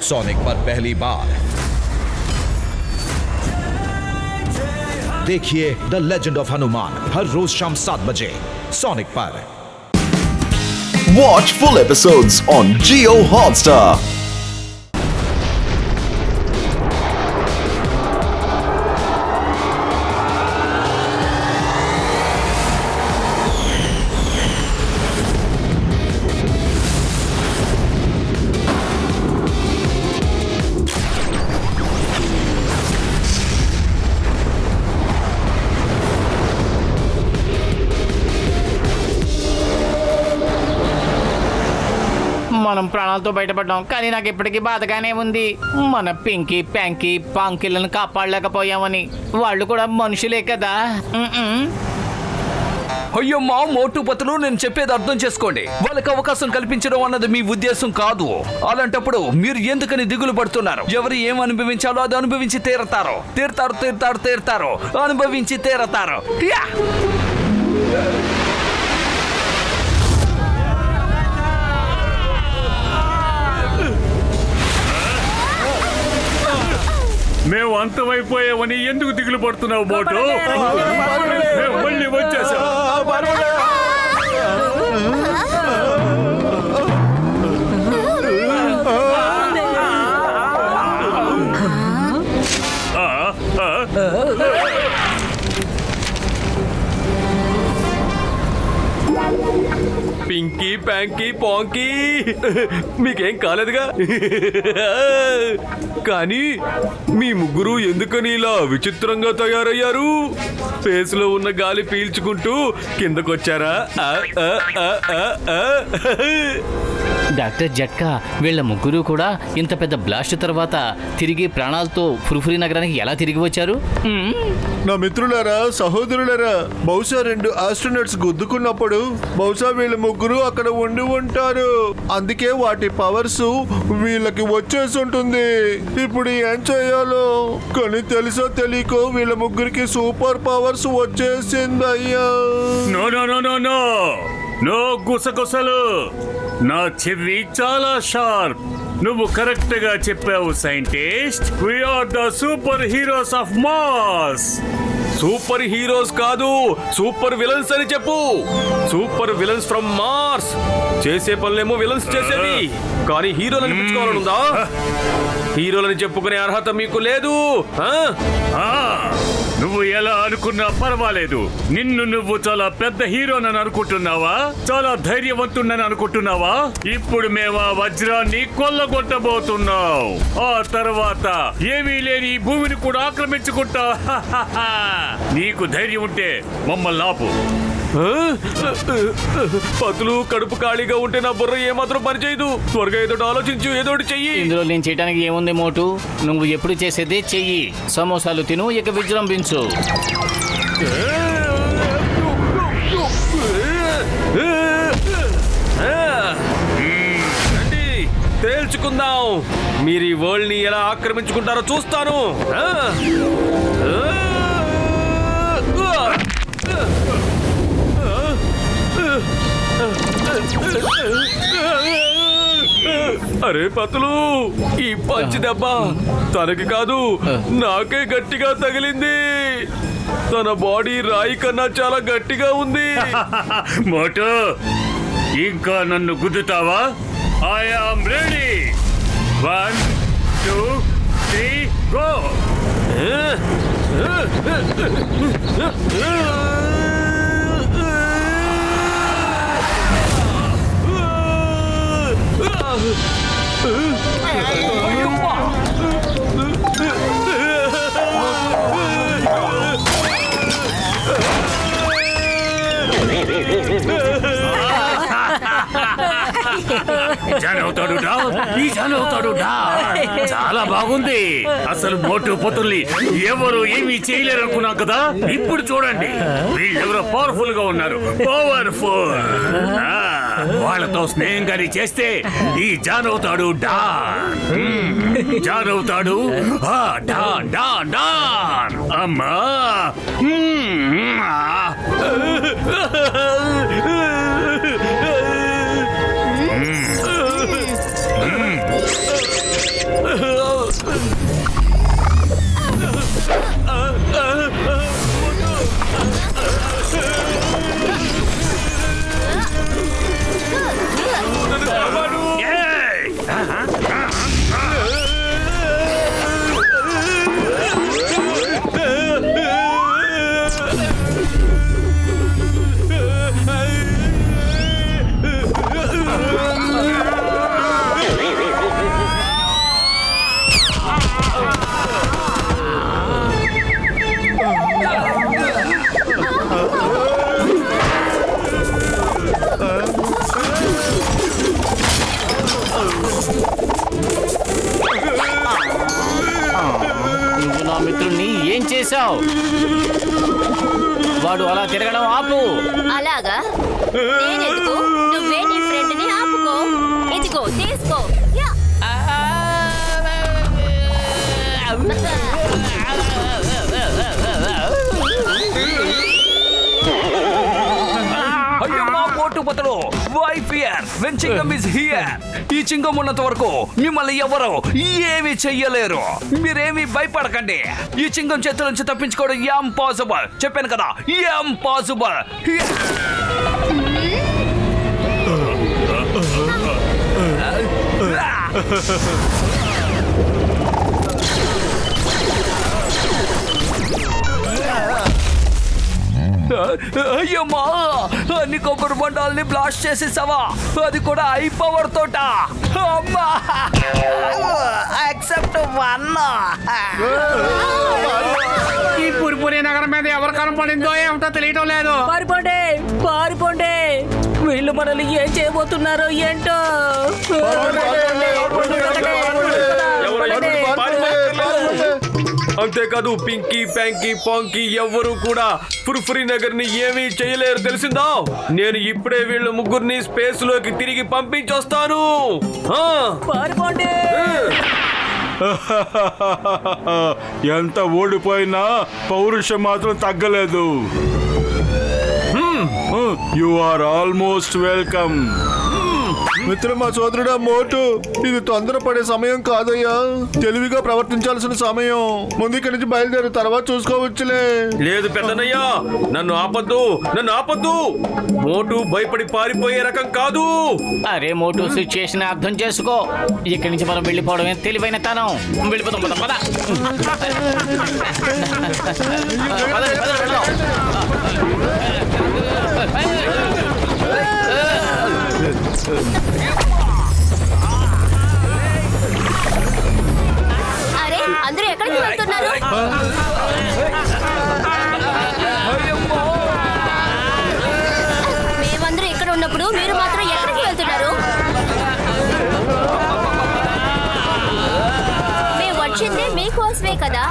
Sonic पर पहली बार देखिए द लेजेंड ऑफ हनुमान हर रोज शाम 7 बजे सोनिक पर। Watch full episodes on Jio Hotstar. మనం ప్రాణాలతో బయటపడ్డాం, కానీ నాకు ఇప్పటికీ బాధగానే ఉంది. మన పింకీ ప్యాంకీ పాంకిళ్ళను కాపాడలేకపోయామని. వాళ్ళు కూడా మనుషులే కదా. అయ్యమ్మా మోటుపతులు, నేను చెప్పేది అర్థం చేసుకోండి. వాళ్ళకి అవకాశం కల్పించడం అన్నది మీ ఉద్దేశం కాదు. అలాంటప్పుడు మీరు ఎందుకని దిగులు పడుతున్నారు? ఎవరు ఏం అనుభవించాలో అది అనుభవించి తీరతారు. అనుభవించి తీరతారు. మేము అంతమైపోయామని ఎందుకు దిగులు పడుతున్నావు మోటు? మేము మళ్ళీ వచ్చేసాం. పింకీ ప్యాంకీ పాంకీ మీకేం కాలేదుగా? కానీ మీ ముగ్గురు ఎందుకని ఇలా విచిత్రంగా తయారయ్యారు? ఫేస్ లో ఉన్న గాలి పీల్చుకుంటూ కిందకొచ్చారా? డాక్టర్ జట్కా, వీళ్ళ ముగ్గురు కూడా ఇంత పెద్ద బ్లాస్ట్ తర్వాత తిరిగి ప్రాణాలతో ఫుర్ఫురి నగరానికి ఎలా తిరిగి వచ్చారు? నా మిత్రులారా, సహోదరులారా, బహుశా 2 ఆస్ట్రోనట్స్ గుద్దుకున్నప్పుడు బహుశా వీళ్ళ ముగ్గురు అక్కడ ఉండి ఉంటారు. అందుకే వాటి పవర్స్ వీళ్ళకి వచ్చేసి ఉంటుంది. ఇప్పుడు ఏం చేయాలో కానీ తెలుసో తెలియకో వీళ్ళ ముగ్గురికి సూపర్ పవర్స్ వచ్చేసింది. అయ్యా no no no no no no గుసగుసలు. నా చెవి చాలా షార్ప్. నువ్వు కరెక్ట్ గా చెప్పావు scientist. We are the superheroes of Mars. Superheroes కాదు, సూపర్ విలన్స్ అని చెప్పు. Super villains from Mars. చేసే పనులేమో విలన్స్ చేసేవి, కానీ హీరోలని పిచ్చుకోవాలనుందా? హీరోలని చెప్పుకునే అర్హత మీకు లేదు. నువ్వు ఎలా అనుకున్నా పర్వాలేదు. నిన్ను నువ్వు చాలా పెద్ద హీరోనని అనుకుంటున్నావా? చాలా ధైర్యవంతుడని అనుకుంటున్నావా? ఇప్పుడు మేము ఆ వజ్రాన్ని కొల్లగొట్టబోతున్నాం. ఆ తర్వాత ఏమీ లేని ఈ భూమిని కూడా ఆక్రమించుకుంటా. నీకు ధైర్యం ఉంటే మమ్మల్ని ఆపు. పతులు కడుపు ఖాళీగా ఉంటే నా బుర్ర ఏమాత్రం పనిచేయదు. త్వరగా ఏదో ఆలోచించు, ఏదోటి చెయ్యి. ఇందులో నేను చేయడానికి ఏముంది మోటు? నువ్వు ఎప్పుడు చేసేదే చెయ్యి. సమోసాలు తిను, ఇక విజృంభించు. తేల్చుకుందాం. మీరు ఈ వరల్డ్ ని ఎలా ఆక్రమించుకుంటారో చూస్తాను. అరే పతులు, ఈ పంచి దెబ్బ తనకి కాదు నాకే గట్టిగా తగిలింది. తన బాడీ రాయి కన్నా చాలా గట్టిగా ఉంది. మోటు, ఇంకా నన్ను గుద్దుతావా? I am ready. 1 2 3 గో. చాలా బాగుంది. అసలు మోటు పొతుల్ని ఎవరు ఏమీ చేయలేరు అనుకున్నా కదా. ఇప్పుడు చూడండి, వీళ్ళెవరో పవర్ఫుల్ గా ఉన్నారు. పవర్ఫుల్. వాళ్ళతో స్నేహం గారి చేస్తే ఈ జానవుతాడు జానవుతాడు. Don don don. అమ్మా చేసావు? వాడు అలా తిరగడం ఆపు. అలాగా నేనెందుకు? నువ్వే నీ ఫ్రెండ్ ని ఆపుకో. ఇదిగో తీసుకో. యా. అయ్యమ్మా పోటుపతలు why fear when Chingam is here. ఈ చింగం ఉన్నంత వరకు మిమ్మల్ని ఎవరు ఏమీ చెయ్యలేరు. మీరేమీ భయపడకండి. ఈ చింగం చేతుల నుంచి తప్పించుకోవడం ఇంపాసిబుల్. చెప్పాను కదా ఇంపాసిబుల్. అయ్యమ్మా అన్ని కొబ్బరి బండాలని బ్లాస్ట్ చేసేసావా? అది కూడా హై పవర్ తోట. అమ్మా ఎక్సెప్ట్ వన్. ఈ పురిపురి నగరం మీద ఎవరు కనపడిందో ఏమిటో తెలియటం లేదు. పారిపోండి పారిపోండి, వీళ్ళు మనల్ని ఏం చేయబోతున్నారో ఏంటో. అంతేకాదు పింకీ ప్యాంకీ పాంకీ ఎవ్వరూ కూడా ఫుర్ఫురి నగర్ ని ఏమీ చేయలేరు తెలిసిందా? నేను ఇప్పుడే వీళ్ళ ముగ్గురిని స్పేస్ లోకి తిరిగి పంపించొస్తాను. పారిపోండి. ఎంత ఓడిపోయినా పౌరుషం మాత్రం తగ్గలేదు. You are almost welcome. మిత్రమా సోదరుడా మోటు, ఇది తొందరపడే సమయం కాదయ్యా. తెలివిగా ప్రవర్తించాల్సిన సమయం. ముందు ఇక్కడి నుంచి బయలుదేరు, తర్వాత చూసుకోవచ్చులే. లేదు పెద్దనయ్యా, నన్ను ఆపద్దు, నన్ను ఆపద్దు. మోటు భయపడి పారిపోయే రకం కాదు. అరే మోటు, సిచ్యుయేషన్ అర్థం చేసుకో. ఇక్కడి నుంచి మనం వెళ్ళిపోవడమే తెలివైన తనం. వెళ్ళిపోతాం పద పద. పదండి, పదండి, వెళ్దాం. అరే అందరూ ఎక్కడికి వెళ్తున్నారు? మేమందరూ ఇక్కడ ఉన్నప్పుడు మీరు మాత్రం ఎక్కడికి వెళ్తున్నారు? మేము వచ్చింది మీకోసమే కదా.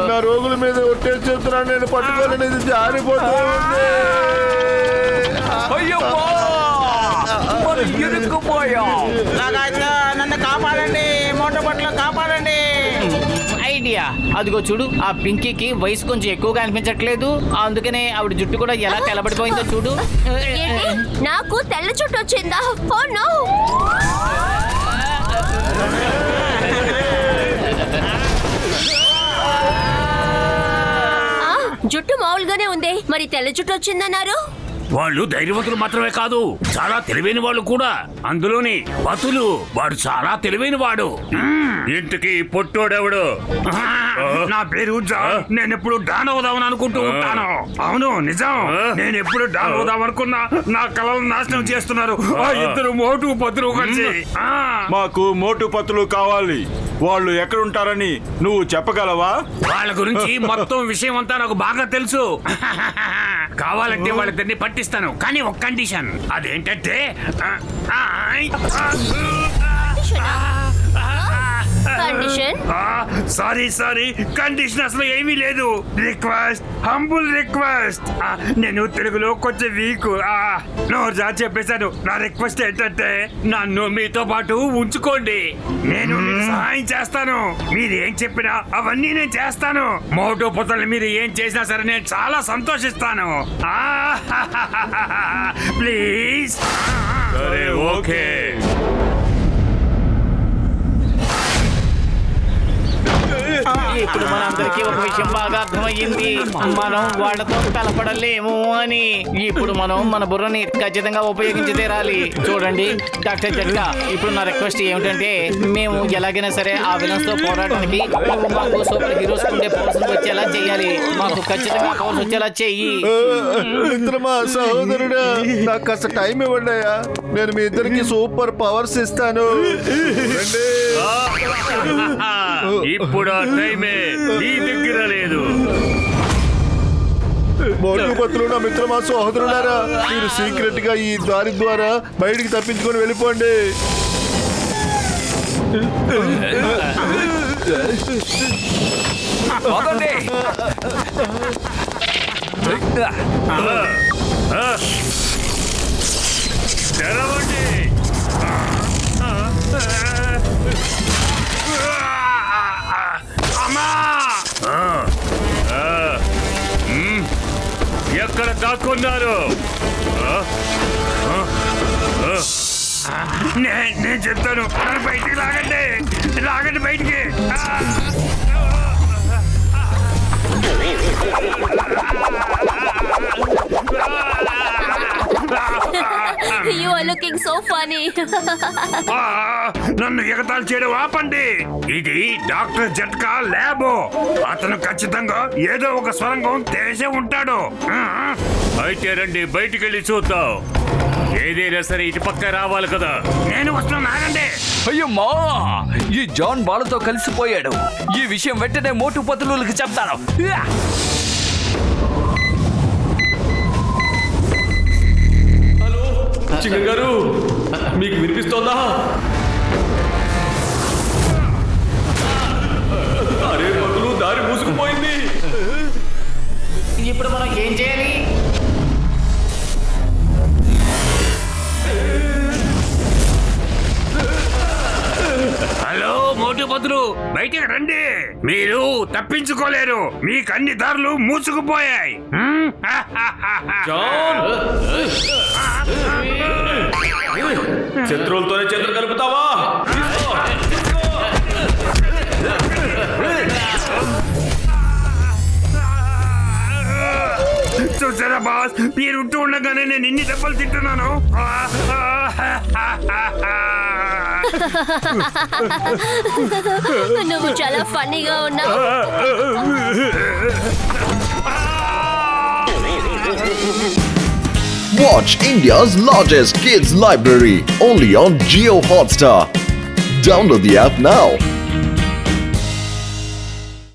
నా రోగుల మీద ఒట్టేసి చెప్తున్నాను, నేను పట్టుకోలేనిది జారిపోతూ ఉంది. అయ్యమ్మా మనం ఇరుక్కుపోయాం. నన్ను కాపాడండి, మోటార్ పట్ల కాపాడండి. ఐడియా, అదిగో చూడు, ఆ పింకీకి వయసు కొంచెం ఎక్కువగా అనిపించట్లేదు. అందుకనే ఆవిడ జుట్టు కూడా ఎలా తెల్లబడిపోయిందో చూడు. ఏంటి? నాకు తెల్ల చుట్టు వచ్చిందా? Oh no. జుట్టు మామూలుగానే ఉంది, మరి తెల్ల జుట్టు వచ్చిందన్నారు? వాళ్ళు ధైర్యవంతులు మాత్రమే కాదు, చాలా తెలివైన వాళ్ళు కూడా. అందులోని పతులు, వాడు చాలా తెలివైన వాడు. ఇంటికి పొట్టోడెవడు? నా పేరు నేను ఎప్పుడు డాన్ అవుదామని అనుకుంటూ ఉంటాను. అవును నిజం, నేను ఎప్పుడు డాన్ అవుదాం అనుకున్నా నా కళలు నాశనం చేస్తున్నారు ఆ ఇద్దరు మోటు పతులు కలిసి. మాకు మోటు పత్తులు కావాలి. వాళ్ళు ఎక్కడుంటారని నువ్వు చెప్పగలవా? వాళ్ళ గురించి మొత్తం విషయం అంతా నాకు బాగా తెలుసు. కావాలంటే వాళ్ళిద్దరిని పట్టిస్తాను, కానీ ఒక కండిషన్. అదేంటంటే సారీ కండిషన్ అసలు ఏమీ లేదు. Request, humble request. నేను తెలుగులో కొంచెం వీక్. నోరు చెప్పేశాను. నా రిక్వెస్ట్ ఏంటంటే నన్ను మీతో పాటు ఉంచుకోండి. నేను మీకు సహాయం చేస్తాను. మీరు ఏం చెప్పినా అవన్నీ నేను చేస్తాను. మోటో పొత్తలు మీరు ఏం చేసినా సరే నేను చాలా సంతోషిస్తాను. ప్లీజ్. సరే ఓకే. ఇప్పుడు మనందరికీ ఒక విషయం బాగా అర్థమయ్యింది. మనం వాళ్ళతో తలపడలేము అని. ఇప్పుడు మనం మన బుర్రని ఖచ్చితంగా ఉపయోగించి తీరాలి. చూడండి డాక్టర్ జట్కా, ఇప్పుడు నా రిక్వెస్ట్ ఏమిటంటే మేము ఎలాగైనా సరే ఆ విలన్స్ తో పోరాటానికి నువ్వు మాకు సూపర్ హీరోస్ ఉండే పవర్స్ వచ్చేలా చెయ్యాలి. మాకు ఖచ్చితంగా పవర్స్ వచ్చేలా చెయ్యి. మిత్రమా సహోదరుడా, నాకు కాస్త టైం ఇవ్వండి అయ్యా. నేను మీ ఇద్దరికి సూపర్ పవర్స్ ఇస్తాను. ఇప్పుడు ఆ టైమే నీ దగ్గర లేదు. మోటు పత్రులు నా మిత్రమా సహోదరులారా, మీరు సీక్రెట్ గా ఈ దారి ద్వారా బయటికి తప్పించుకొని వెళ్ళిపోండి. పదండి. తెరవండి. అమ్మా! ఎక్కడ దాక్కున్నారు? నేను చెప్తాను, నన్ను బయటికి లాగండి, లాగండి బయటికి. You are looking so funny. నన్ను ఎగతాళి చేయడం ఆపండి. ఇది డాక్టర్ జట్కా ల్యాబ్. అతను ఖచ్చితంగా ఏదో ఒక స్వరంగం చేసే ఉంటాడు. అయితే రండి, బయటికి వెళ్ళి చూద్దాం. ఏదైనా సరే ఇటు పక్క రావాలి కదా. నేను వస్తున్నా, ఆగండి. అయ్యమ్మా, ఈ జాన్ వాళ్ళతో కలిసిపోయాడు. ఈ విషయం వెంటనే మోటు పతులకి చెప్తాను. చింగం గారు, మీకు వినిపిస్తోందా? అరే పతులు, దారి మూసుకుపోయింది. ఇప్పుడు మనం ఏం చేయాలి? హలో మోటు పతులు, బయటికి రండి. మీరు తప్పించుకోలేరు, మీకు అన్ని దారులు మూసుకుపోయాయి. జాన్, శత్రువులతోనే చేతులు కలుపుతావా? చూసారా బాస్, మీరుంటూ ఉండగానే నేను ఇన్ని దెబ్బలు తింటున్నాను. నువ్వు చాలా ఫన్నీగా ఉన్నావు. Watch India's largest kids library only on Jio Hotstar. Download the app now.